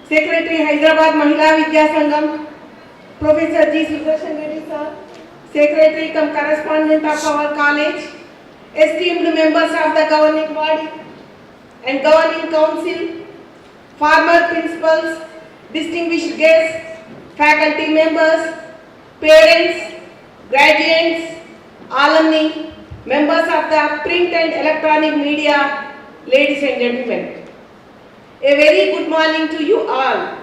Secretary Hyderabad Mahila Vidya Sangam, Professor G. Sudarshan Reddy sir, Secretary cum correspondent of our college, esteemed members of the governing body and governing council, former principals, distinguished guests, faculty members, parents, graduates, alumni, members of the print and electronic media, ladies and gentlemen. A very good morning to you all.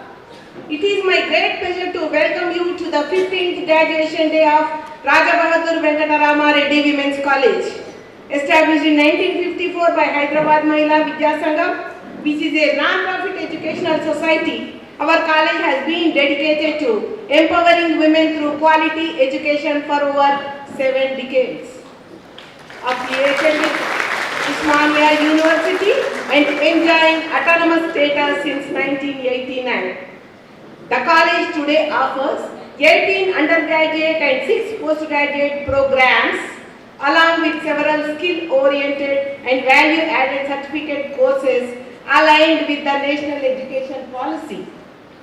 It is my great pleasure to welcome you to the 15th graduation day of Raja Bahadur Venkatarama Reddy Women's College. Established in 1954 by Hyderabad Mahila Vidya Sangam, which is a non-profit educational society, our college has been dedicated to empowering women through quality education for over 7 decades. Affiliated with Usmania University and enjoying autonomous status since 1989. The college today offers 18 undergraduate and 6 postgraduate programs along with several skill-oriented and value-added certificate courses aligned with the National Education Policy.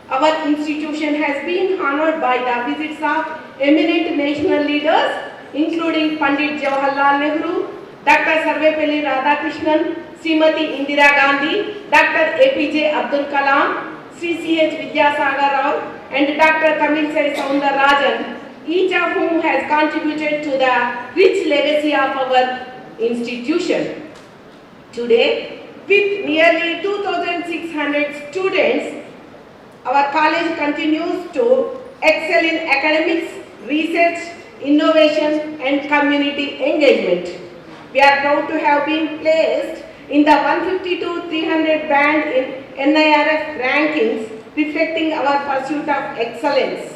Our institution has been honored by the visits of eminent national leaders including Pandit Jawaharlal Nehru, Dr. Sarvepalli Radhakrishnan, Srimati Indira Gandhi, Dr. APJ Abdul Kalam, Sri C.H. Vidyasagar Rao, and Dr. Tamilisai Soundararajan, each of whom has contributed to the rich legacy of our institution. Today, with nearly 2,600 students, our college continues to excel in academics, research, innovation, and community engagement. We are proud to have been placed in the 150-300 band in NIRF rankings, reflecting our pursuit of excellence.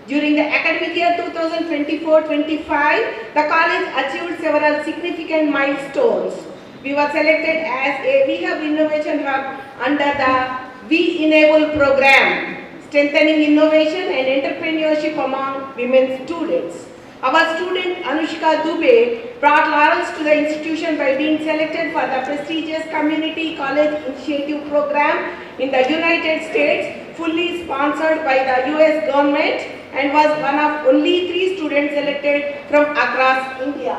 During the academic year 2024-25, the college achieved several significant milestones. We were selected as a WeHub Innovation Hub under the We Enable program, strengthening innovation and entrepreneurship among women students. Our student Anushka Dubey brought laurels to the institution by being selected for the prestigious Community College Initiative program in the United States, fully sponsored by the US government, and was one of only 3 students selected from across India.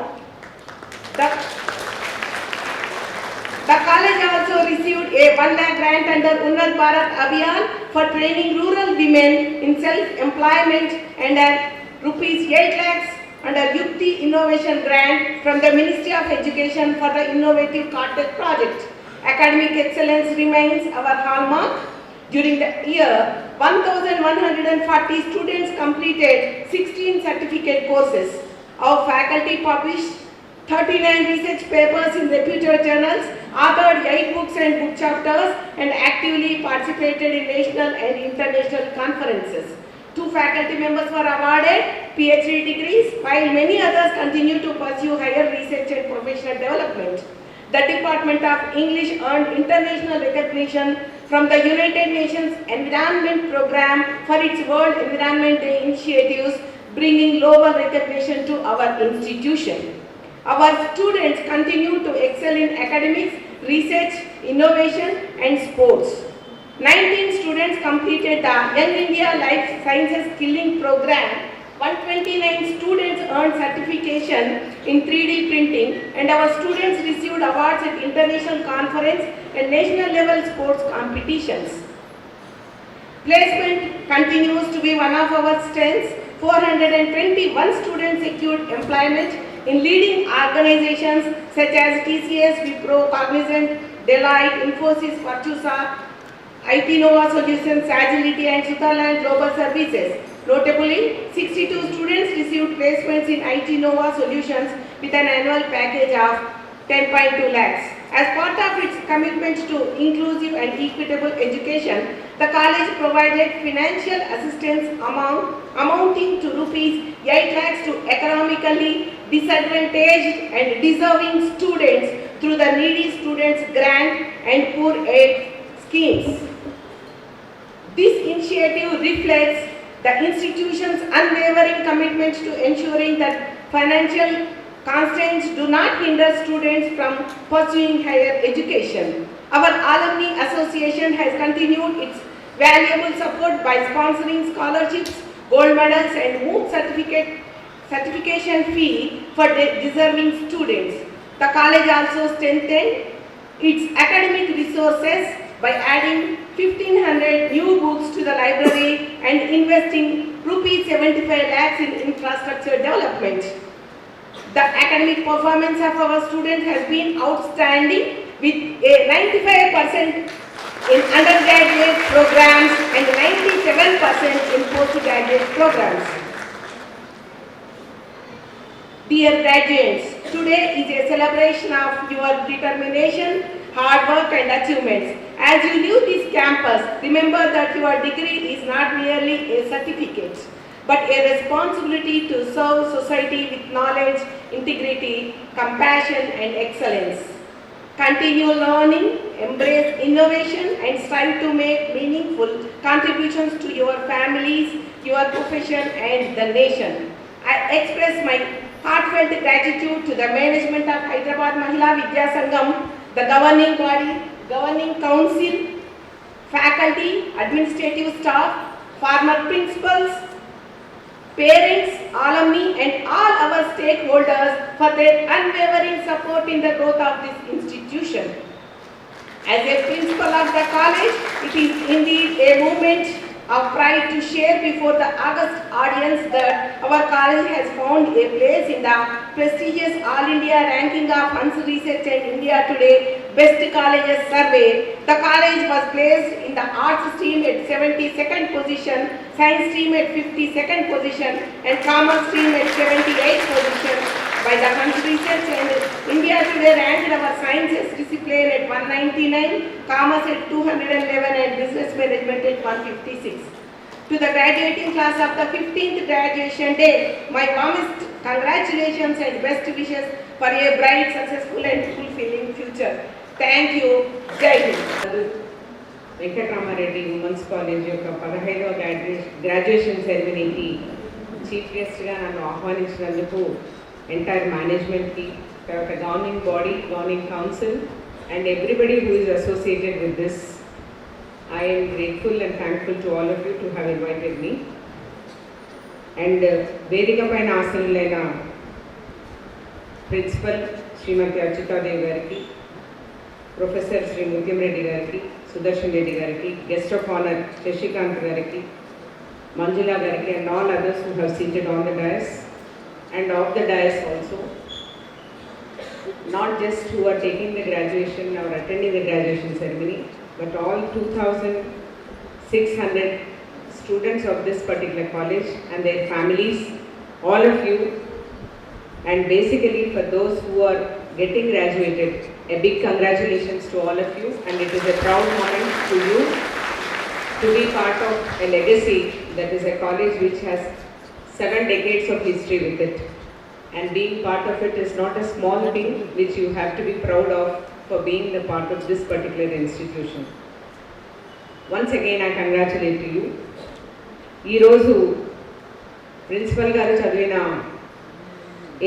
The college also received a 1 lakh grant under Unnat Bharat Abhiyan for training rural women in self-employment and an rupees 8 lakhs under Yukti Innovation Grant from the Ministry of Education for the Innovative Cortex project. Academic excellence remains our hallmark. During the year, 1,140 students completed 16 certificate courses. Our faculty published 39 research papers in reputed journals, authored 8 books and book chapters, and actively participated in national and international conferences. 2 faculty members were awarded PhD degrees, while many others continue to pursue higher research and professional development. The Department of English earned international recognition from the United Nations Environment Programme for its World Environment Day initiatives, bringing global recognition to our institution. Our students continue to excel in academics, research, innovation, and sports. 19 students completed the Young India Life Sciences Skilling Program. 129 students earned certification in 3D printing, and our students received awards at international conference and national level sports competitions. Placement continues to be one of our strengths. 421 students secured employment in leading organizations such as TCS, Wipro, Cognizant, Deloitte, Infosys, Virtusa, IT Nova Solutions, Agility, and Sutherland Global Services. Notably, 62 students received placements in IT Nova Solutions with an annual package of 10.2 lakhs. As part of its commitment to inclusive and equitable education, the college provided financial assistance amounting to rupees 8 lakhs to economically disadvantaged and deserving students through the Needy Students Grant and Poor Aid schemes. This initiative reflects the institution's unwavering commitment to ensuring that financial constraints do not hinder students from pursuing higher education. Our Alumni Association has continued its valuable support by sponsoring scholarships, gold medals and MOOC certification fee for deserving students. The college also strengthened its academic resources by adding 1500 new books to the library and investing rupees 75 lakhs in infrastructure development. The academic performance of our students has been outstanding with a 95% in undergraduate programs and 97% in postgraduate programs. Dear graduates, today is a celebration of your determination, hard work and achievements. As you leave this campus, remember that your degree is not merely a certificate, but a responsibility to serve society with knowledge, integrity, compassion and excellence. Continue learning, embrace innovation and strive to make meaningful contributions to your families, your profession and the nation. I express my heartfelt gratitude to the management of Hyderabad Mahila Vidya Sangam, the governing body, governing council, faculty, administrative staff, former principals, parents, alumni and all our stakeholders for their unwavering support in the growth of this institution. As a principal of the college, it is indeed a moment of pride to share before the august audience that our college has found a place in the prestigious All India ranking of Hans Research and India Today Best Colleges survey. The college was placed in the arts stream at 72nd position, science stream at 52nd position and commerce stream at 78th position by the Hans Research, and India Today ranked our sciences discipline at 199, commerce at 211 and business management at 156. To the graduating class of the 15th graduation day, my warmest congratulations and best wishes for a bright, successful and fulfilling future. Thank you. Jai Hind. Venkatarama Reddy women's college యొక్క 15వ graduation సెరమనీకి chief గెస్ట్గా నన్ను ఆహ్వానించినందుకు entire మేనేజ్మెంట్కి, తర్వాత governing body, governing council and everybody who is associated with this, I am grateful and thankful to all of you to have invited me. And వేదిక పైన ఆసనులైన principal శ్రీమతి అచ్యుతాదేవి గారికి, professor Shri ముత్యం రెడ్డి గారికి, సుదర్శన్ రెడ్డి గారికి, గెస్ట్ ఆఫ్ ఆనర్ శశికాంత్ గారికి, మంజుల గారికి and all others who have seated on the dais and off the dais also, not just who are taking the graduation or attending the graduation ceremony, but all 2,600 students of this particular college and their families, all of you, and basically for those who are getting graduated, a big congratulations to all of you, and it is a proud moment to you to be part of a legacy that is a college which has 7 decades of history with it, and being part of it is not a small thing which you have to be proud of for being the part of this particular institution. Once again I congratulate you. Ee roju principal garu chadivina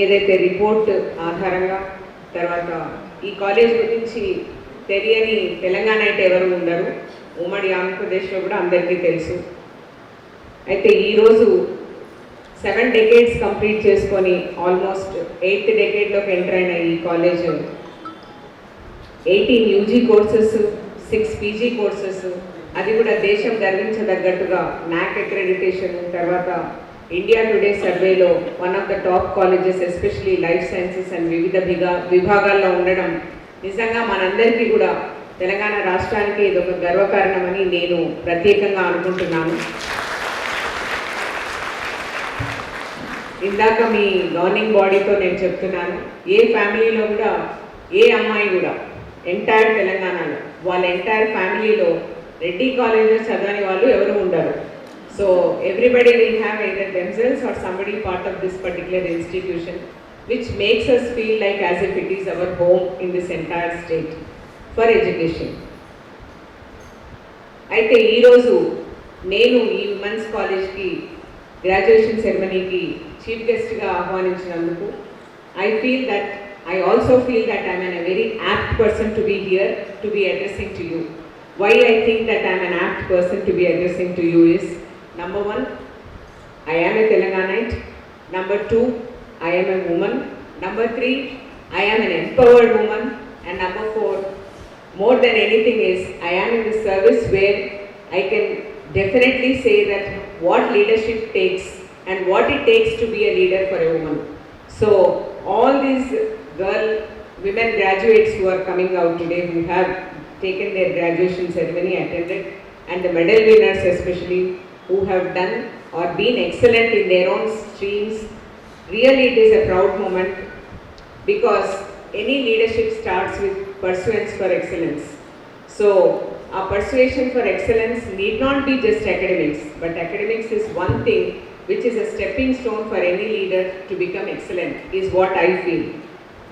ఏదైతే report ఆధారంగా, తర్వాత ఈ college గురించి తెలియని తెలంగాణ అయితే ఎవరు ఉండరు, ఉమ్మడి ఆంధ్రప్రదేశ్లో కూడా అందరికీ తెలుసు. అయితే ఈరోజు 7 decades కంప్లీట్ చేసుకొని ఆల్మోస్ట్ 8th decadeలోకి ఎంటర్ అయిన ఈ college 18 UG courses, 6 PG courses, అది కూడా దేశం గర్వించదగ్గట్టుగా NAAC అక్రెడిటేషన్, తర్వాత ఇండియా టుడే సర్వేలో one of the top colleges especially life sciences and వివిధ విభాగాల్లో ఉండడం నిజంగా మనందరికీ కూడా తెలంగాణ రాష్ట్రానికి ఇది ఒక గర్వకారణమని నేను ప్రత్యేకంగా అనుకుంటున్నాను. ఇందాక మీ గవర్నింగ్ బాడీతో నేను చెప్తున్నాను, ఏ ఫ్యామిలీలో కూడా ఏ అమ్మాయి కూడా ఎంటైర్ తెలంగాణలో వాళ్ళ ఎంటైర్ ఫ్యామిలీలో రెడ్డి కాలేజ్లో చదవని వాళ్ళు ఎవరు ఉండరు. So everybody will have either themselves or somebody part of this particular institution, which makes us feel like as if it is our home in this entire state for education. అయితే ఈరోజు నేను ఈ ఉమెన్స్ కాలేజ్కి graduation సెరమనీకి chief గెస్ట్గా ఆహ్వానించినందుకు I also feel that I am a very apt person to be here to be addressing to you. why I think that I am an apt person to be addressing to you is, number one, I am a Telanganite. Number two, I am a woman. Number three, I am an empowered woman. And number four, more than anything is, I am in the service where I can definitely say that what leadership takes and what it takes to be a leader for a woman. So all these women graduates who are coming out today, who have taken their graduation ceremony, attended, and the medal winners especially, who have done or been excellent in their own streams, really it is a proud moment, because any leadership starts with pursuance for excellence. So our persuasion for excellence need not be just academics, but academics is one thing which is a stepping stone for any leader to become excellent, is what I feel.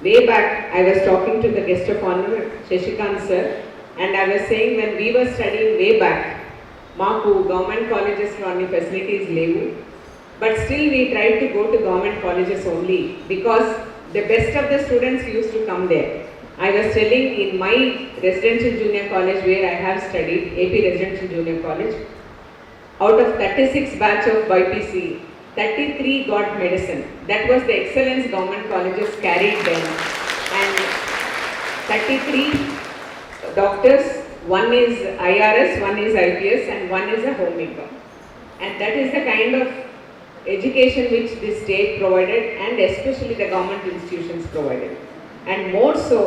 Way back, I was talking to the guest of honor, Shashikant sir, and I was saying when we were studying way back, మాకు government కాలేజెస్లో అన్ని facilities లేవు, but still we try to go to government colleges only because the best of the students use to come there. I was telling in my residential junior college where I have studied, AP Residential Junior College, out of 36 batch of BPC, 33 got medicine. That was the excellence government colleges carried then. And 33 doctors, one is IRS, one is IPS, and one is a homemaker. And that is the kind of education which the state provided, and especially the government institutions provided. And more so,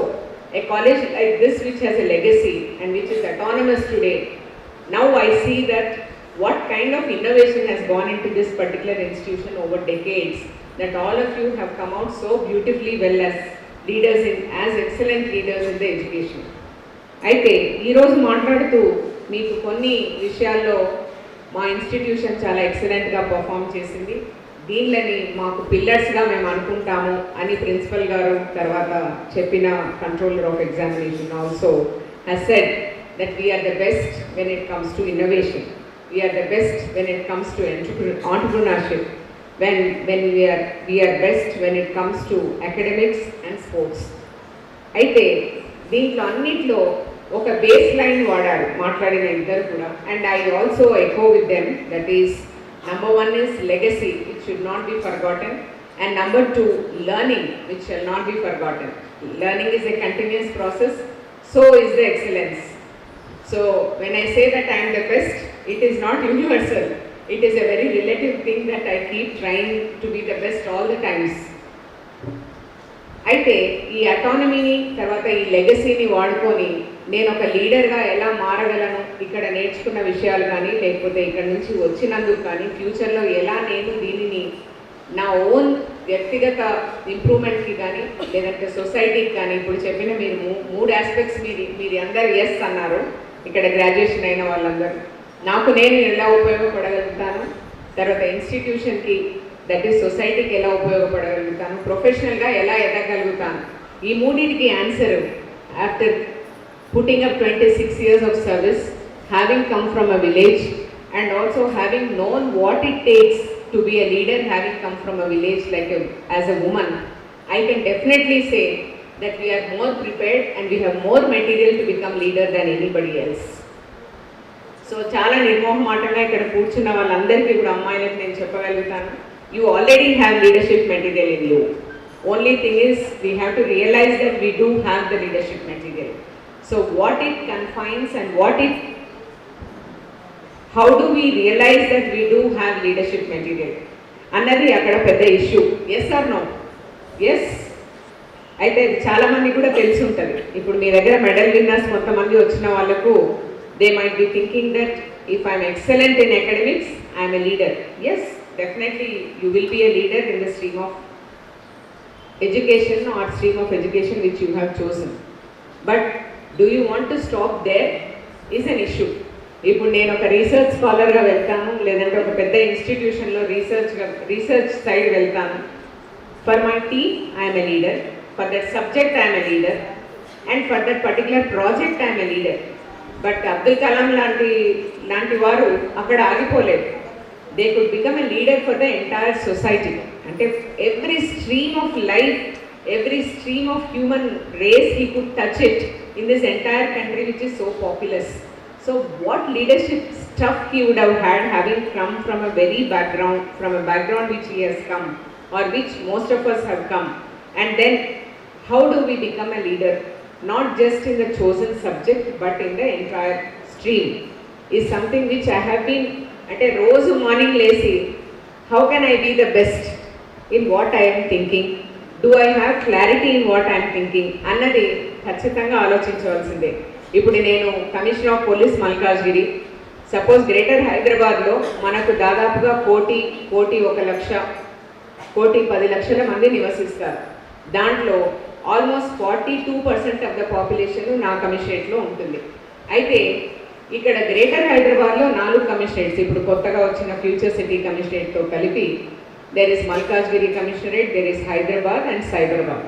a college like this which has a legacy and which is autonomous today, now I see that what kind of innovation has gone into this particular institution over decades, that all of you have come out so beautifully well as leaders, as excellent leaders in the education. అయితే ఈరోజు మాట్లాడుతూ మీకు కొన్ని విషయాల్లో మా institution చాలా ఎక్సలెంట్గా perform చేసింది, దీనిని మాకు పిల్లర్స్గా మేము అనుకుంటాము అని ప్రిన్సిపల్ గారు తర్వాత చెప్పిన controller of examination also has said that we are the best when it comes to innovation, we are the best when it comes to entrepreneurship, when we are best when it comes to academics and sports. అయితే దీంట్లో అన్నిట్లో ఒక base line వాడారు మాట్లాడిన ఇద్దరు కూడా, and I also echo with them, that is number one is legacy, which should not be forgotten, and number two, learning, which shall not be forgotten. Learning is a continuous process, so is the excellence. So when I say that I am the best, it is not universal, it is a very relative thing that I keep trying to be the best all the times. అయితే ఈ అటానమీని తర్వాత ఈ లెగసీని వాడుకొని నేను ఒక లీడర్గా ఎలా మారగలను, ఇక్కడ నేర్చుకున్న విషయాలు కానీ లేకపోతే ఇక్కడ నుంచి వచ్చినందుకు కానీ ఫ్యూచర్లో ఎలా నేను దీనిని నా ఓన్ వ్యక్తిగత ఇంప్రూవ్మెంట్కి కానీ లేదంటే సొసైటీకి కానీ, ఇప్పుడు చెప్పిన మీరు మూడు ఆస్పెక్ట్స్ మీరు అందరు ఎస్ అన్నారు ఇక్కడ గ్రాడ్యుయేషన్ అయిన వాళ్ళందరూ, నాకు నేను ఎలా ఉపయోగపడగలుగుతాను, తర్వాత ఇన్స్టిట్యూషన్కి దట్ ఈస్ సొసైటీకి ఎలా ఉపయోగపడగలుగుతాను, ప్రొఫెషనల్గా ఎలా ఎదగలుగుతాను, ఈ మూడింటికి answer after putting up 26 years of service, having come from a village and also having known what it takes to be a leader, having come from a village as a woman, I can definitely say that we are more prepared and we have more material to become leader than anybody else. So చాలా నిర్మోహమాటంగా ఇక్కడ కూర్చున్న వాళ్ళందరికీ కూడా అమ్మాయిలకు నేను చెప్పగలుగుతాను, you already have leadership material in you. Only thing is we have to realize that we do have the leadership material. So what it confines and how do we realize that we do have leadership material అన్నది అక్కడ పెద్ద issue. Yes or no? Yes. అయితే చాలా మంది కూడా తెలిసి ఉంటుంది. ఇప్పుడు మీ దగ్గర మెడల్ విన్నర్స్ కొంతమంది వచ్చిన వాళ్ళకు they might be thinking that if I'm excellent in academics I'm a leader. Yes, definitely you will be a leader in the stream of education or stream of education which you have chosen. But do you want to stop there is an issue. ఇప్పుడు నేను ఒక research స్కాలర్గా వెళ్తాను, లేదంటే ఒక పెద్ద ఇన్స్టిట్యూషన్లో research side వెళ్తాను. For my team I'm a leader, for that subject I'm a leader, and for that particular project I'm a leader. But Abdul Kalam లాంటి వారు అక్కడ ఆగిపోలేదు. They could become a leader for the entire society. అంటే every stream of life, every stream of human race he could touch it in this entire country which is so populous. So what leadership stuff he would have had, having come from a background which he has come, or which most of us have come. And then how do we become a leader, not just in the chosen subject but in the entire stream, is something which I have been at a rose morning lazy. How can I be the best in what I am thinking? Do I have clarity in what I am thinking? అన్నది ఖచ్చితంగా ఆలోచించవలసిందే. ఇప్పుడు నేను commissioner of police Malkajgiri, suppose greater హైదరాబాద్లో మనకు దాదాపుగా కోటి 10 లక్షల మంది నివసిస్తారు. దాంట్లో ఆల్మోస్ట్ 42% ఆఫ్ ద పాపులేషన్ నా కమిషనరేట్లో ఉంటుంది. అయితే ఇక్కడ గ్రేటర్ హైదరాబాద్లో 4 కమిషనరేట్స్, ఇప్పుడు కొత్తగా వచ్చిన ఫ్యూచర్ సిటీ కమిషనరేట్తో కలిపి there is Malkajgiri commissionerate, there is Hyderabad and Cyberabad.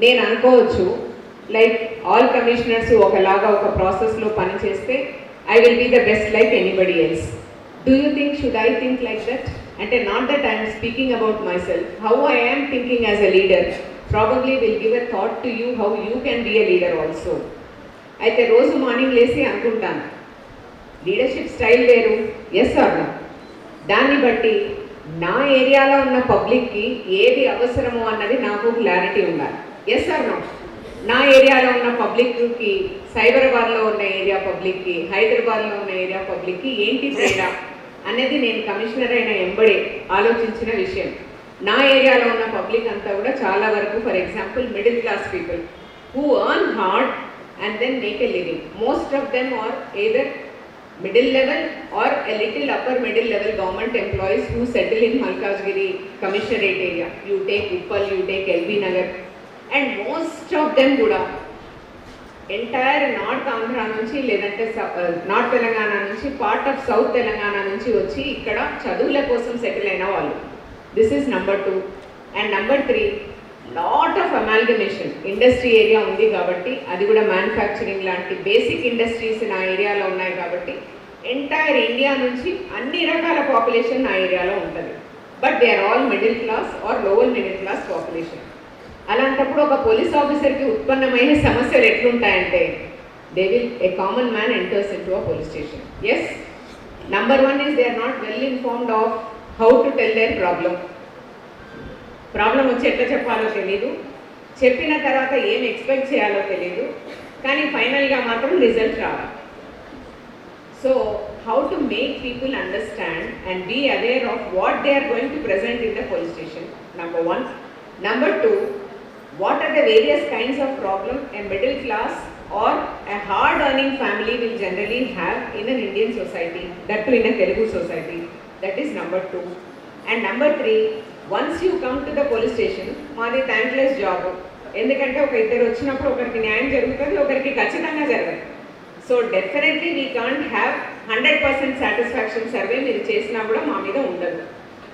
నేను అనుకోవచ్చు లైక్ ఆల్ కమిషనర్స్ ఒకలాగా ఒక ప్రాసెస్లో పనిచేస్తే I will be the best like anybody else. Do you think, should I think like that? అంటే not that I'm speaking about myself, how I am thinking as a leader probably will give a thought to you how you can be a leader also. అయితే రోజు morning లేసి అనుకుంటాను leadership style వేరు, yes or no. దాన్ని బట్టి నా ఏరియాలో ఉన్న పబ్లిక్కి ఏది అవసరమో అన్నది నాకు క్లారిటీ ఉండాలి, ఎస్ ఆర్ నో. నా ఏరియాలో ఉన్న పబ్లిక్కి, సైబరాబాద్లో ఉన్న ఏరియా పబ్లిక్కి, హైదరాబాద్లో ఉన్న ఏరియా పబ్లిక్కి ఏంటి తేడా అనేది నేను కమిషనర్ అయిన ఎంబడే ఆలోచించిన విషయం. నా ఏరియాలో ఉన్న పబ్లిక్ అంతా కూడా చాలా వరకు, for example middle class people who earn hard and then make a living. Most of them are either middle level or a little upper middle level government employees who settle in Malkajgiri Commissionerate area. You take Uppal, you take LB Nagar, and most of them kuda entire North Andhra nunchi ledante North Telangana nunchi part of South Telangana nunchi vachi ikkada chaduvula kosam settle aina vallu. This is number 2. And number 3, lot of amalgamation. Industry area ఉంది కాబట్టి, అది కూడా manufacturing లాంటి basic industries నా ఏరియాలో ఉన్నాయి కాబట్టి entire India నుంచి అన్ని రకాల పాపులేషన్ నా ఏరియాలో ఉంటుంది. But they are all middle class or lower middle class population. అలాంటప్పుడు ఒక పోలీస్ ఆఫీసర్కి ఉత్పన్నమైన సమస్యలు ఎట్లుంటాయంటే, they will a common man enters in to a police station. Yes, number 1 is they are not well informed of how to tell their problem వచ్చి ఎట్లా చెప్పాలో తెలీదు, చెప్పిన తర్వాత ఏం ఎక్స్పెక్ట్ చేయాలో తెలీదు, కానీ ఫైనల్గా మాత్రం రిజల్ట్ రావాలి. So how to make people understand and be aware of what they are going to present in the police station, number 1. Number 2, what are the various kinds of problem a middle class or a hard earning family will generally have in an Indian society, that too in a Telugu society. That is number 2. And number 3, once you come to the police station, మాది thankless job. ఎందుకంటే ఒక ఇద్దరు వచ్చినప్పుడు ఒకరికి న్యాయం జరుగుతుంది, ఒకరికి ఖచ్చితంగా జరగదు. So definitely we can't have 100% satisfaction survey మీరు చేసినా కూడా మా మీద ఉండదు.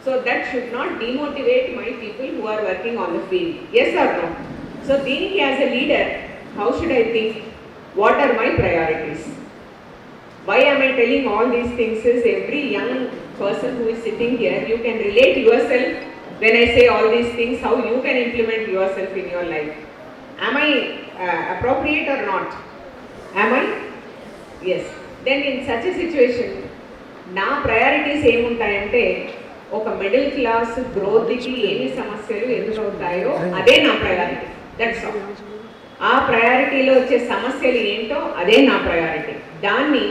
So that should not demotivate my people who are working on the field, yes or no. So దీనికి as a leader how should I think, what are my priorities? Why am I telling all these things is every young person who is sitting here, you can relate yourself when I say all these things, how you can implement yourself in your life. Am I appropriate or not? Am I? Yes. Then in such a situation, నా priorities ఏముంటాయంటే, ఒక middle class గ్రోత్కి ఏమి సమస్యలు ఎదురవుతాయో అదే నా priority, that's all. ఆ ప్రయారిటీలో వచ్చే సమస్యలు ఏంటో అదే నా ప్రయారిటీ. దాన్ని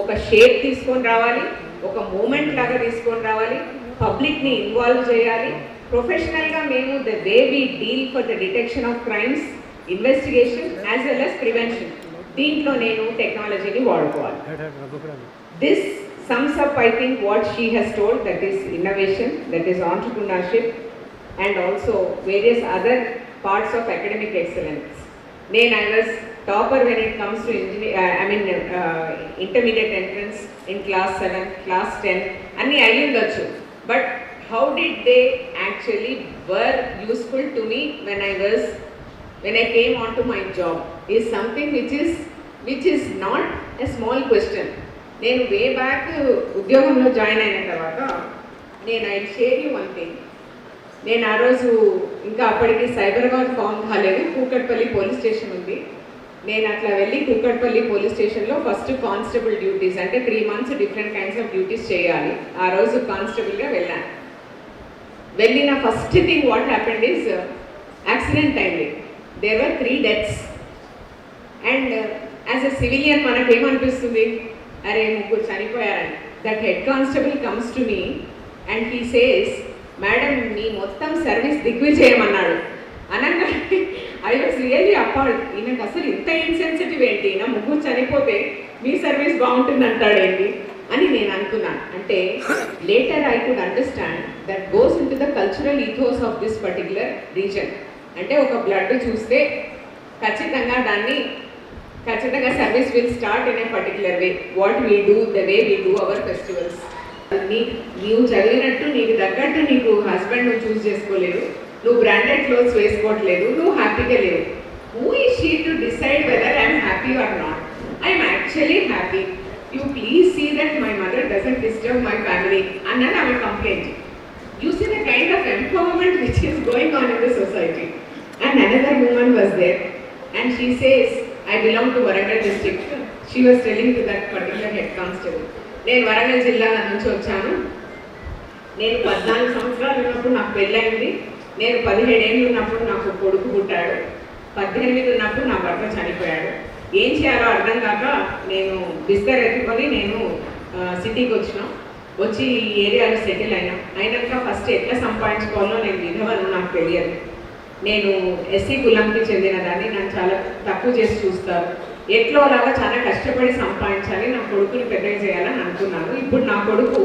ఒక షేప్ తీసుకొని రావాలి, ఒక మూమెంట్ లాగా తీసుకొని రావాలి, పబ్లిక్ని ఇన్వాల్వ్ చేయాలి. ప్రొఫెషనల్గా మేము the way we deal for the detection of crimes, investigation as well as prevention, దీంట్లో నేను టెక్నాలజీని వాడుకోవాలి. This sums up I think what she has told, that is innovation, that is entrepreneurship, and also various other parts of academic excellence. I was topper when it comes to intermediate entrance in class 7, class 10, and but how did they actually were useful to me when I came onto my job is something which is not a small question. నేను way back ఉద్యోగంలో join అయిన తర్వాత I share you one thing. నేను ఆ రోజు ఇంకా అప్పటికి Cyberabad form కాలేదు, కూకట్పల్లి పోలీస్ స్టేషన్ ఉంది. నేను అట్లా వెళ్ళి కుక్కట్పల్లి పోలీస్ స్టేషన్లో ఫస్ట్ కానిస్టేబుల్ డ్యూటీస్ అంటే 3 months different kinds of duties చేయాలి. ఆ రోజు కానిస్టేబుల్గా వెళ్ళాను. వెళ్ళిన first thing what happened is accident అయింది. There were 3 deaths. And as a civilian మనకేమనిపిస్తుంది, అరే ముగ్గురు చనిపోయారని. That head constable comes to me and he says, madam మీ మొత్తం సర్వీస్ దిగ్విజయం అన్నాడు. అనగానే ఐ వాజ్ రియల్లీ అపార్డ్. ఈయనకు అసలు ఇంత ఇన్సెన్సిటివ్ ఏంటి, నా ముగ్గురు చనిపోతే మీ సర్వీస్ బాగుంటుంది అంటాడేంటి అని నేను అనుకున్నాను. అంటే later I could understand that goes in to the cultural ethos of this particular reason. అంటే ఒక బ్లడ్ చూస్తే ఖచ్చితంగా service will start in a particular way. What we do, the way we do our festivals. నీవు చదివినట్టు నీకు తగ్గట్టు నీకు husband నువ్వు చూస్ చేసుకోలేదు, నువ్వు బ్రాండెడ్ క్లోత్స్ వేసుకోవట్లేదు, నువ్వు హ్యాపీగా లేవు. Who is she to decide whether I'm happy or not? I'm actually happy. You please see that my mother doesn't disturb my family అన్నది ఆమె complaint. You see the kind of empowerment which is going on in the society. And another woman was there and she says, I belong to Warangal district. She was telling to that particular head constable, నేను వరంగల్ జిల్లా నుంచి వచ్చాను. నేను 14 సంవత్సరాలు ఉన్నప్పుడు నాకు పెళ్ళైంది. నేను 17 ఏళ్ళు ఉన్నప్పుడు నాకు కొడుకు పుట్టాడు. 18 ఉన్నప్పుడు నా భర్త చనిపోయాడు. ఏం చేయాలో అర్థం కాక నేను బిస్తర్ ఎత్తుకొని నేను సిటీకి వచ్చి ఈ ఏరియాలో సెటిల్ అయినాక ఫస్ట్ ఎట్లా సంపాదించుకోవాలో నేను విధవను, నాకు తెలియదు. నేను ఎస్సీ కులంకి చెందిన దాన్ని నన్ను చాలా తక్కువ చేసి చూస్తారు. ఎట్లో అలాగా చాలా కష్టపడి సంపాదించాలి, నా కొడుకుని పెద్దగా చేయాలని అనుకున్నాను. ఇప్పుడు నా కొడుకు,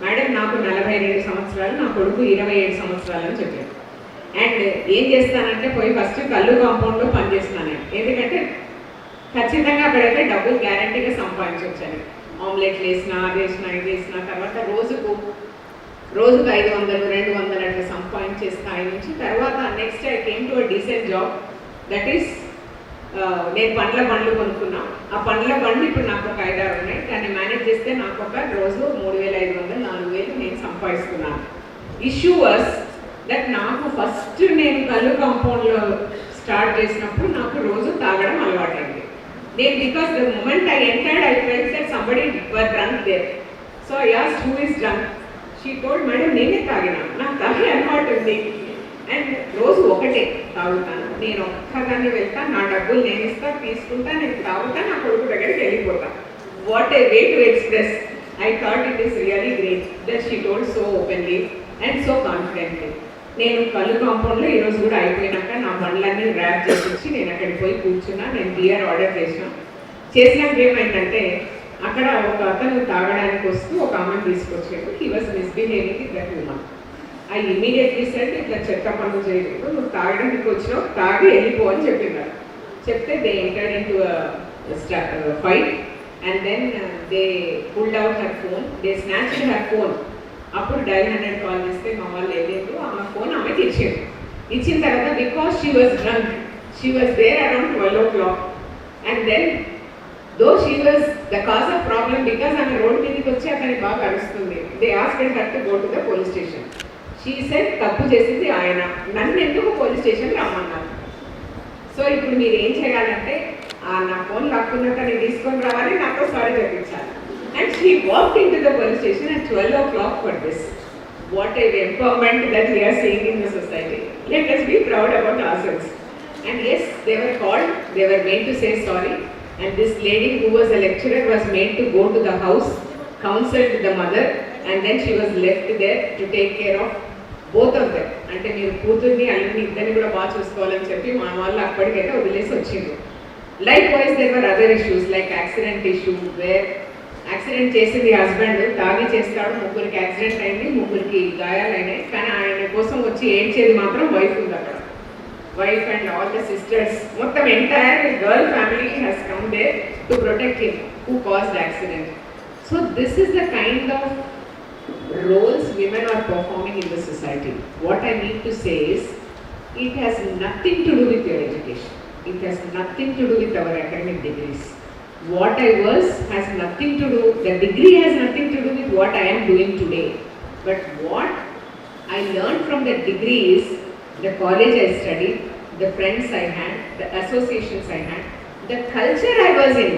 మేడం నాకు 42 సంవత్సరాలు, నా కొడుకు 27 సంవత్సరాలు అని చెప్పాను. అండ్ ఏం చేస్తానంటే పోయి ఫస్ట్ కళ్ళు కాంపౌండ్లో పనిచేస్తున్నాను. ఎందుకంటే ఖచ్చితంగా అక్కడైతే డబ్బులు గ్యారంటీగా సంపాదించవచ్చని. ఆమ్లెట్లు వేసినా, అది వేసినా, ఇది వేసినా, తర్వాత రోజుకు 500, 200 అట్లా సంపాదించే స్థాయి నుంచి తర్వాత next I came to a decent job. That is నేను బండ్లు కొనుక్కున్నా. ఆ పండ్ల బండ్లు ఇప్పుడు నాకు ఒక 5-6 ఉన్నాయి. దాన్ని మేనేజ్ చేస్తే నాకు ఒక రోజు 3,500, 4,000 నేను సంపాదిస్తున్నాను. ఇష్యూ వాస్ దట్ నాకు ఫస్ట్ నేను కళ్ళు కాంపౌండ్లో స్టార్ట్ చేసినప్పుడు నాకు రోజు తాగడం అలవాటైంది. నేను because the moment I entered I felt that somebody were drunk there. So I asked who is drunk. She told, madam నేనే తాగినా, నాకు తాగే అలవాటు ఉంది. అండ్ రోజు ఒకటే తాగుతాను. నేను ఒక్కదాన్ని వెళ్తా, నా డబ్బులు నేను ఇస్తా, తీసుకుంటా, నేను తాగుతా, నా కొడుకు దగ్గరికి వెళ్ళిపోతా. What a way to express. I thought it is really great that she told so openly and so confidently. నేను కళ్ళు కాంపౌండ్లో ఈరోజు కూడా అయిపోయినాక నా బండ్లన్నీ ర్యాప్ చేసి నేను అక్కడికి పోయి కూర్చున్నా. నేను బియర్ ఆర్డర్ చేసినాక ఏమైందంటే అక్కడ ఒక అతను తాగడానికి వస్తూ ఒక ఆమెను తీసుకొచ్చాడు. He was misbehaving with that woman. I immediately said, ఇట్లా చెత్త పనులు చేయలేదు, నువ్వు తాగడానికి వచ్చినావు, తాగి వెళ్ళిపో అని చెప్పినారు. చెప్తే they entered in to fight and then they pulled out her phone, they snatched her phone. అప్పుడు డైల్ 100 కాల్ చేస్తే మా వాళ్ళు వెళ్ళలేదు, ఆమె ఫోన్ ఆమెకి ఇచ్చిన తర్వాత because she was drunk, she was there around 12 o'clock. And then though she was the cause of problem because ఆమె రోడ్ మీదకి వచ్చి అతని బాగా అరుస్తుంది. They asked her to go to the police station. She said, తప్పు చేసింది ఆయన, నన్ను ఎందుకు పోలీస్ స్టేషన్ రమ్మన్నారు. సో ఇప్పుడు మీరు ఏం చేయాలంటే నా ఫోన్ లాక్కున్నాక నేను తీసుకొని రావాలి, నాతో sorry చెప్పించాలి. And she walked into the police station at 12 o'clock for this. What a empowerment that we are seeing in the society. Let us be proud about ourselves. And yes, they were called, they were made to say sorry. And this lady who was a lecturer was made to go to the house, counseled the mother, and then she was left there to take care of both of them. అంటే మీరు కూతుర్ని అల్లుని ఇద్దరిని కూడా బాగా చూసుకోవాలని చెప్పి మా వాళ్ళు అప్పటికైతే వదిలేసి వచ్చిండ్రు. Likewise, there were other issues like accident issue where accident చేసింది హస్బెండ్, తాగి చేస్తాడు, ముగ్గురికి యాక్సిడెంట్ అయింది, ముగ్గురికి గాయాలైనాయి. కానీ ఆయన కోసం వచ్చి ఏడ్చేది మాత్రం వైఫ్ ఉంది అక్కడ. Wife and all the sisters, మొత్తం entire girl family has come there to protect him who caused accident. So this is the kind of roles women are performing in the society. What I need to say is, it has nothing to do with your education. It has nothing to do with our academic degrees. What I was has nothing to do, the degree has nothing to do with what I am doing today. But what I learned from the degree is the college I studied, the friends I had, the associations I had, the culture I was in,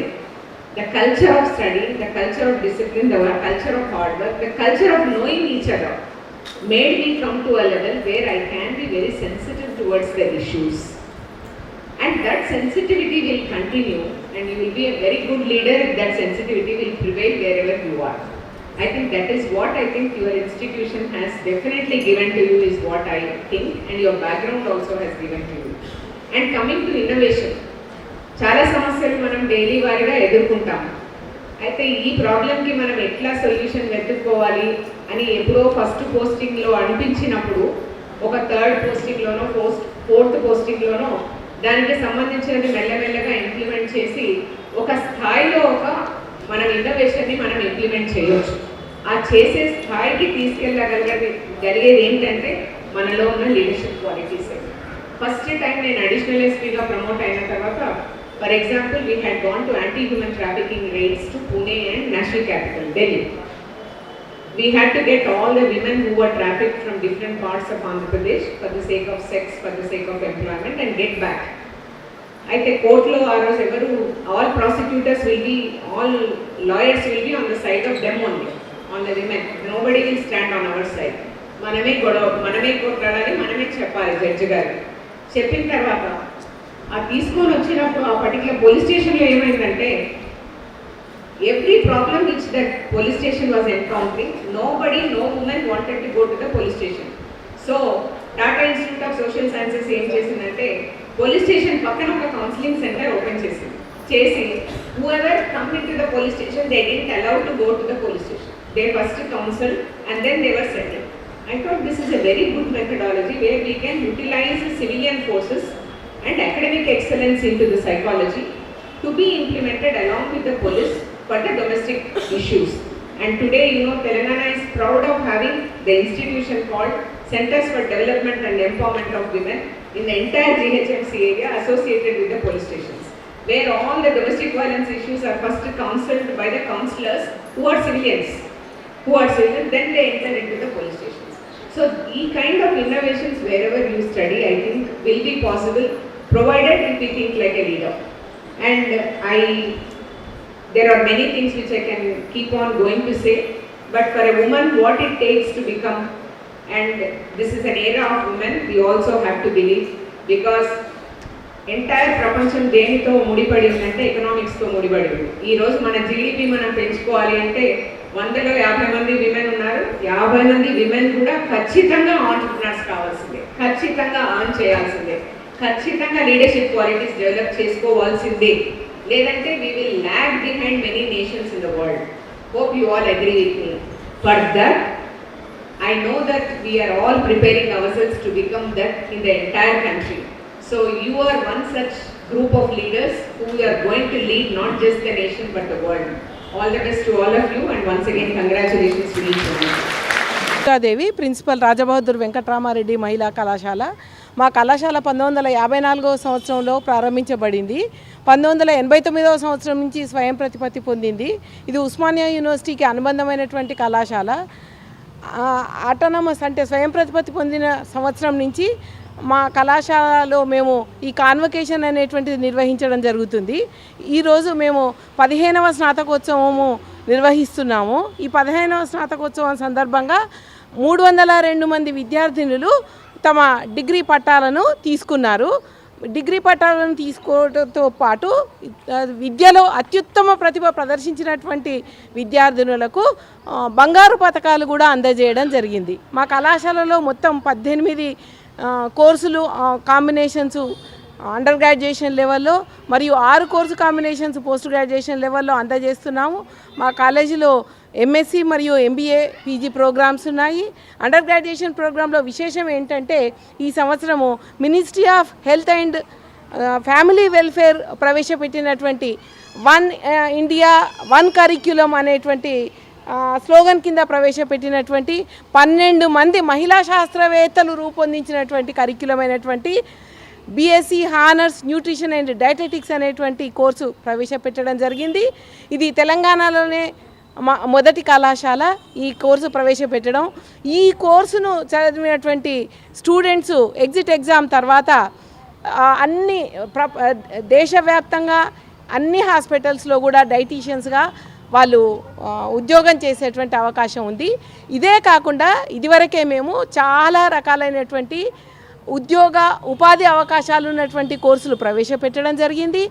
the culture of study, the culture of discipline, the culture of hard work, the culture of knowing each other made me come to a level where I can be very sensitive towards the issues. And that sensitivity will continue, and you will be a very good leader if that sensitivity will prevail wherever you are. I think that is what I think your institution has definitely given to you, is what I think, and your background also has given to you. And coming to innovation, చాలా సమస్యలు మనం daily వారీగా ఎదుర్కొంటాం. అయితే ఈ ప్రాబ్లంకి మనం ఎట్లా solution వెతుక్కోవాలి అని ఎప్పుడో ఫస్ట్ పోస్టింగ్లో అనిపించినప్పుడు, ఒక థర్డ్ పోస్టింగ్లోనో ఫోర్త్ పోస్టింగ్లోనో దానికి సంబంధించినది మెల్లమెల్లగా ఇంప్లిమెంట్ చేసి ఒక స్థాయిలో మనం ఇన్నోవేషన్ని మనం ఇంప్లిమెంట్ చేయవచ్చు. ఆ చేసే స్థాయికి తీసుకెళ్ళగలిగేది ఏంటంటే మనలో ఉన్న లీడర్షిప్ క్వాలిటీస్. ఫస్ట్ టైం నేను అడిషనల్ ఎస్పీగా ప్రమోట్ అయిన తర్వాత, for example, we had gone to anti human trafficking rides to Pune and national capital, Delhi. We had to get all the women who were trafficked from different parts of Andhra Pradesh for the sake of sex, for the sake of employment, and get back. అయితే కోర్టులో ఆ రోజు ఎవరు, all prosecutors will be, all lawyers will be on the side of them only, on the women. Nobody will stand on our side. మనమే కొట్లాడాలి, మనమే చెప్పాలి judge గారు. చెప్పిన తర్వాత ఆ తీసుకొని వచ్చినప్పుడు ఆ పర్టికులర్ పోలీస్ స్టేషన్లో ఏమైందంటే, every problem which that police station was encountering, no woman wanted to go to the police station. So Tata Institute of Social Sciences ఏం చేసిందంటే, పోలీస్ స్టేషన్ పక్కన ఒక కౌన్సిలింగ్ సెంటర్ ఓపెన్ చేసి whoever come into the police station, they didn't allow to go to the police station. They first counsel and then they were settled. I thought this is a very good methodology where we can utilize civilian forces and academic excellence into the psychology to be implemented along with the police for the domestic issues. And today, Telangana is proud of having the institution called Centers for Development and Empowerment of Women in the entire GHMC area associated with the police stations, where all the domestic violence issues are first counseled by the counselors who are civilians, then they enter into the police stations. So, these kind of innovations wherever you study, I think will be possible, provided if we think like a leader. And there are many things which I can keep on going to say, but for a woman, what it takes to become, and this is an era of women, we also have to believe, because entire ప్రపంచం దేనితో ముడిపడి ఉందంటే ఎకనామిక్స్తో ముడిపడి ఉంది. ఈరోజు మన GDP మనం పెంచుకోవాలి అంటే 100లో 50 మంది విమెన్ ఉన్నారు. 50 మంది విమెన్ కూడా ఖచ్చితంగా ఆంటర్ప్రినర్స్ కావాల్సిందే, ఖచ్చితంగా ఆన్ చేయాల్సిందే, ఖచ్చితంగా లీడర్షిప్ క్వాలిటీస్ డెవలప్ చేసుకోవాల్సిందే. లేదంటే we will lag behind many nations in the world. Hope you all agree with me. For that, I know that we are all preparing ourselves to become that in the entire country. So you are one such group of leaders who are going to lead not just the nation but the world. All the best to all of you, and once again congratulations to each one. Devi principal Rajabahadur Venkataramareddy మహిళా కళాశాల. మా కళాశాల 1954 సంవత్సరంలో ప్రారంభించబడింది. 1989 సంవత్సరం నుంచి స్వయం ప్రతిపత్తి పొందింది. ఇది ఉస్మానియా యూనివర్సిటీకి అనుబంధమైనటువంటి కళాశాల. ఆటోనమస్ అంటే స్వయం ప్రతిపత్తి పొందిన సంవత్సరం నుంచి మా కళాశాలలో మేము ఈ కాన్వకేషన్ అనేటువంటిది నిర్వహించడం జరుగుతుంది. ఈరోజు మేము 15వ స్నాతకోత్సవము నిర్వహిస్తున్నాము. ఈ 15వ స్నాతకోత్సవం సందర్భంగా 302 మంది విద్యార్థినులు తమ డిగ్రీ పట్టాలను తీసుకున్నారు. డిగ్రీ పట్టాలను తీసుకోవడంతో పాటు విద్యలో అత్యుత్తమ ప్రతిభ ప్రదర్శించినటువంటి విద్యార్థినులకు బంగారు పతకాలు కూడా అందజేయడం జరిగింది. మా కళాశాలలో మొత్తం 18 కోర్సులు కాంబినేషన్స్ అండర్ గ్రాడ్యుయేషన్ లెవెల్లో మరియు 6 కోర్సు కాంబినేషన్స్ పోస్ట్ గ్రాడ్యుయేషన్ లెవెల్లో అందజేస్తున్నాము. మా కాలేజీలో ఎంఎస్సి మరియు ఎంబీఏ పీజీ ప్రోగ్రామ్స్ ఉన్నాయి. అండర్ గ్రాడ్యుయేషన్ ప్రోగ్రాంలో విశేషం ఏంటంటే ఈ సంవత్సరము ministry of health and family welfare ప్రవేశపెట్టినటువంటి వన్ ఇండియా వన్ కరిక్యులం అనేటువంటి స్లోగన్ కింద ప్రవేశపెట్టినటువంటి 12 మంది మహిళా శాస్త్రవేత్తలు రూపొందించినటువంటి కరిక్యులమైనటువంటి BSc honours nutrition and dietetics అనేటువంటి కోర్సు ప్రవేశపెట్టడం జరిగింది. ఇది తెలంగాణలోనే మొదటి కళాశాల ఈ కోర్సు ప్రవేశపెట్టడం. ఈ కోర్సును చదివినటువంటి స్టూడెంట్స్ ఎగ్జిట్ ఎగ్జామ్ తర్వాత అన్ని దేశవ్యాప్తంగా అన్ని హాస్పిటల్స్లో కూడా డైటీషియన్స్గా వాళ్ళు ఉద్యోగం చేసేటువంటి అవకాశం ఉంది. ఇదే కాకుండా ఇదివరకే మేము చాలా రకాలైనటువంటి ఉపాధి అవకాశాలు ఉన్నటువంటి కోర్సులు ప్రవేశపెట్టడం జరిగింది.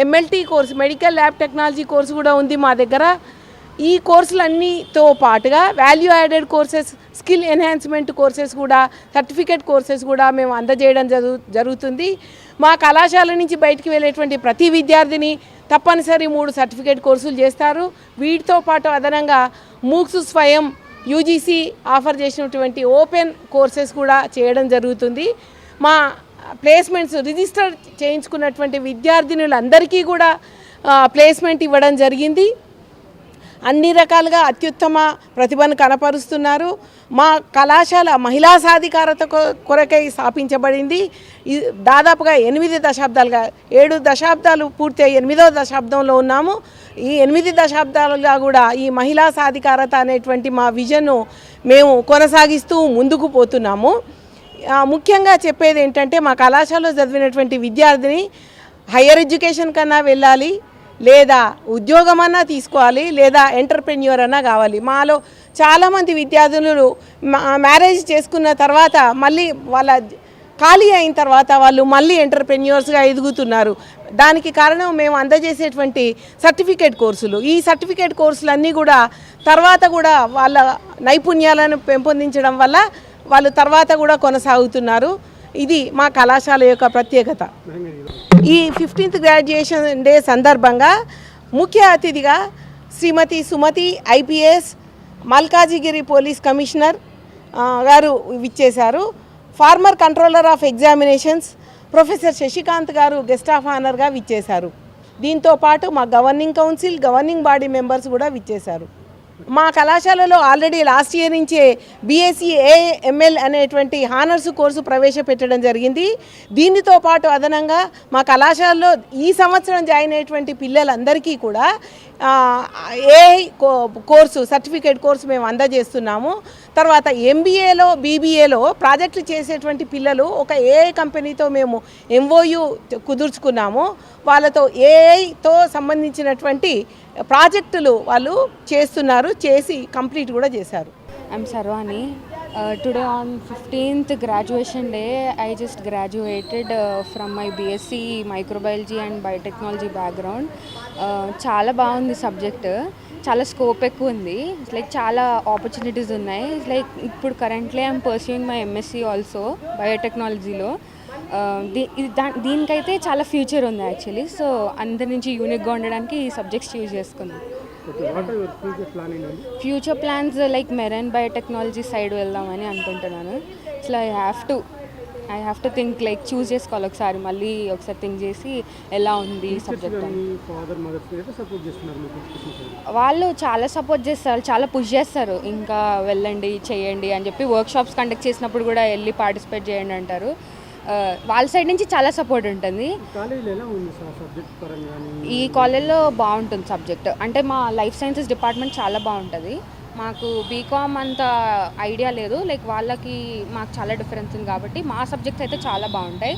MLT course, medical lab technology course కూడా ఉంది మా దగ్గర. ఈ కోర్సులన్నీతో పాటుగా value added courses, skill enhancement courses కూడా, సర్టిఫికేట్ కోర్సెస్ కూడా మేము అందజేయడం జరుగుతుంది. మా కళాశాల నుంచి బయటికి వెళ్ళేటువంటి ప్రతి విద్యార్థిని తప్పనిసరి 3 సర్టిఫికేట్ కోర్సులు చేస్తారు. వీటితో పాటు అదనంగా మూక్స్ స్వయం UGC ఆఫర్ చేసినటువంటి ఓపెన్ కోర్సెస్ కూడా చేయడం జరుగుతుంది. మా ప్లేస్మెంట్స్ రిజిస్టర్ చేయించుకున్నటువంటి విద్యార్థినులందరికీ కూడా ప్లేస్మెంట్ ఇవ్వడం జరిగింది. అన్ని రకాలుగా అత్యుత్తమ ప్రతిభను కనపరుస్తున్నారు. మా కళాశాల మహిళా సాధికారత కొరకై స్థాపించబడింది. దాదాపుగా 8 దశాబ్దాలుగా, 7 దశాబ్దాలు పూర్తయి 8వ దశాబ్దంలో ఉన్నాము. ఈ 8 దశాబ్దాలుగా కూడా ఈ మహిళా సాధికారత అనేటువంటి మా విజన్ను మేము కొనసాగిస్తూ ముందుకు పోతున్నాము. ముఖ్యంగా చెప్పేది ఏంటంటే, మా కళాశాలలో చదివినటువంటి విద్యార్థిని హయ్యర్ ఎడ్యుకేషన్ కన్నా వెళ్ళాలి, లేదా ఉద్యోగమన్నా తీసుకోవాలి, లేదా ఎంటర్ప్రెన్యూర్ అన్నా కావాలి. మాలో చాలామంది విద్యార్థులు మ్యారేజ్ చేసుకున్న తర్వాత మళ్ళీ వాళ్ళ ఖాళీ అయిన తర్వాత వాళ్ళు మళ్ళీ ఎంటర్ప్రెన్యూర్స్గా ఎదుగుతున్నారు. దానికి కారణం మేము అందజేసేటువంటి సర్టిఫికేట్ కోర్సులు. ఈ సర్టిఫికేట్ కోర్సులన్నీ కూడా తర్వాత కూడా వాళ్ళ నైపుణ్యాలను పెంపొందించడం వల్ల వాళ్ళు తర్వాత కూడా కొనసాగుతున్నారు. ఇది మా కళాశాల యొక్క ప్రత్యేకత. ఈ 15th గ్రాడ్యుయేషన్ డే సందర్భంగా ముఖ్య అతిథిగా Shrimati Sumathi IPS Malkajgiri police commissioner గారు విచ్చేశారు. Former controller of examinations professor Shashikanth గారు గెస్ట్ ఆఫ్ ఆనర్గా విచ్చేశారు. దీంతో పాటు మా governing council, governing body members కూడా విచ్చేశారు. మా కళాశాలలో ఆల్రెడీ లాస్ట్ ఇయర్ నుంచే BSc AML అనేటువంటి హానర్స్ కోర్సు ప్రవేశపెట్టడం జరిగింది. దీనితో పాటు అదనంగా మా కళాశాలలో ఈ సంవత్సరం జాయిన్ అయ్యేటువంటి పిల్లలందరికీ కూడా AI కోర్సు, సర్టిఫికేట్ కోర్సు మేము అందజేస్తున్నాము. తర్వాత MBAలో, BBAలో ప్రాజెక్టులు చేసేటువంటి పిల్లలు ఒక AI కంపెనీతో మేము MOU కుదుర్చుకున్నాము. వాళ్ళతో AIతో సంబంధించినటువంటి ప్రాజెక్టులు వాళ్ళు చేస్తున్నారు, చేసి కంప్లీట్ కూడా చేశారు. I'm Sarvani. Today on 15th graduation day, I just graduated from my BSc Microbiology and Biotechnology background. చాలా బాగుంది సబ్జెక్ట్, చాలా స్కోప్ ఎక్కువ ఉంది. లైక్ చాలా ఆపర్చునిటీస్ ఉన్నాయి. లైక్ ఇప్పుడు currently I'm pursuing my MSc also బయోటెక్నాలజీలో. దీనికైతే చాలా ఫ్యూచర్ ఉంది యాక్చువల్లీ. సో అందరి నుంచి యూనిక్గా ఉండడానికి ఈ సబ్జెక్ట్స్ చూస్ చేసుకున్నాను. Future plans like marine biotechnology side వెళ్దామని అనుకుంటున్నాను. ఇట్లా I have to think, like choose చేసుకోవాలి ఒకసారి, మళ్ళీ ఒకసారి థింక్ చేసి ఎలా ఉంది సబ్జెక్ట్ అని. వాళ్ళు చాలా సపోర్ట్ చేస్తారు, చాలా పుష్ చేస్తారు. ఇంకా వెళ్ళండి, చేయండి అని చెప్పి వర్క్షాప్స్ కండక్ట్ చేసినప్పుడు కూడా వెళ్ళి పార్టిసిపేట్ చేయండి అంటారు. వాళ్ళ సైడ్ నుంచి చాలా సపోర్ట్ ఉంటుంది. ఈ కాలేజ్లో బాగుంటుంది సబ్జెక్ట్. అంటే మా లైఫ్ సైన్సెస్ డిపార్ట్మెంట్ చాలా బాగుంటుంది. మాకు బీకామ్ అంత ఐడియా లేదు, లైక్ వాళ్ళకి మాకు చాలా డిఫరెన్స్ ఉంది కాబట్టి మా సబ్జెక్ట్స్ అయితే చాలా బాగుంటాయి.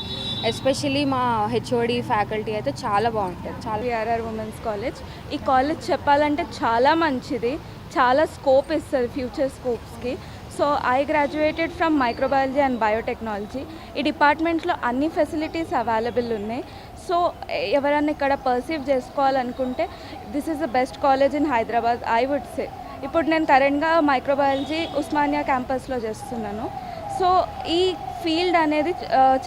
ఎస్పెషలీ మా HOD ఫ్యాకల్టీ అయితే చాలా బాగుంటుంది. చాలా PRR ఉమెన్స్ కాలేజ్. ఈ కాలేజ్ చెప్పాలంటే చాలా మంచిది, చాలా స్కోప్ ఇస్తుంది ఫ్యూచర్ స్కోప్స్కి. So I graduated from microbiology and biotechnology. ఈ డిపార్ట్మెంట్లో అన్ని ఫెసిలిటీస్ అవైలబుల్ ఉన్నాయి. సో ఎవరన్నా ఇక్కడ పర్సీవ్ చేసుకోవాలనుకుంటే this is the best college in Hyderabad I would say. ఇప్పుడు నేను కరెంట్గా మైక్రోబయాలజీ ఉస్మానియా క్యాంపస్లో చేస్తున్నాను. సో ఈ ఫీల్డ్ అనేది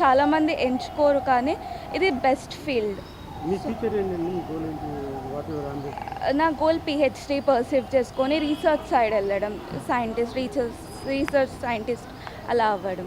చాలామంది ఎంచుకోరు, కానీ ఇది బెస్ట్ ఫీల్డ్. నా గోల్ PhD పర్సీవ్ చేసుకొని రీసెర్చ్ సైడ్ వెళ్ళడం, రీసెర్చ్ సైంటిస్ట్ అలా అవ్వడం.